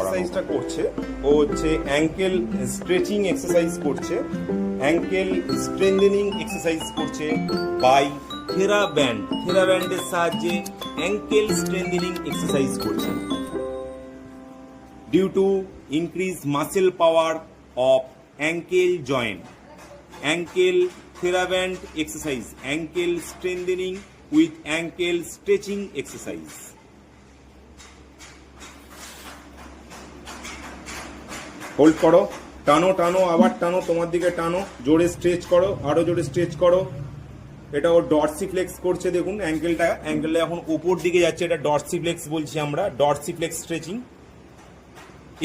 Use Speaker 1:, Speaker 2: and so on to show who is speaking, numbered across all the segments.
Speaker 1: এক্সারসাইজটা করছে ও হচ্ছে অ্যাঙ্কেল স্ট্রেচিং এক্সারসাইজ করছে, অ্যাঙ্কেল স্ট্রেংথেনিং এক্সারসাইজ করছে বাই থেরাব্যান্ড। থেরাব্যান্ডের সাহায্যে অ্যাঙ্কেল স্ট্রেংথেনিং এক্সারসাইজ করছে due to increase muscle power of ankle joint. Ankle TheraBand exercise, ankle strengthening with ankle stretching exercise. Hold করো, টানো টানো, আবার টানো, তোমার দিকে টানো, জোরে স্ট্রেচ করো, আরো জোরে স্ট্রেচ করো। এটা ও ডরসিফ্লেক্স করছে, দেখুন অ্যাঙ্কেলটা এখন উপর দিকে যাচ্ছে, এটা ডরসিফ্লেক্স বলছি আমরা, ডরসিফ্লেক্স স্ট্রেচিং।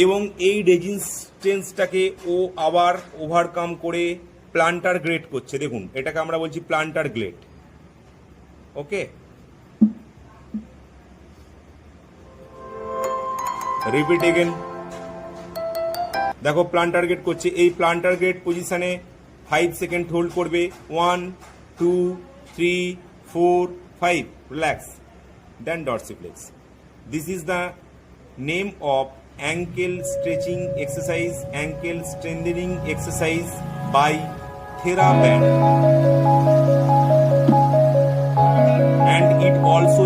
Speaker 1: এবং এই রেজিস্ট্যান্সটাকে ও আবার ওভারকাম করে প্লান্টার গ্রেড করছে, দেখুন এটাকে আমরা বলছি প্লান্টার গ্রেড। ওকে, রিপিট এগেন। দেখো প্লান্টার গ্রেড করছে, এই প্লান্টার গ্রেড পজিশনে 5 সেকেন্ড হোল্ড করবে, 1 2 3 4 5, relax, then dorsiflex. This is the name of ankle stretching exercise, ankle strengthening exercise by TheraBand, and it also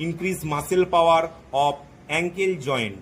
Speaker 1: increase muscle power of ankle joint.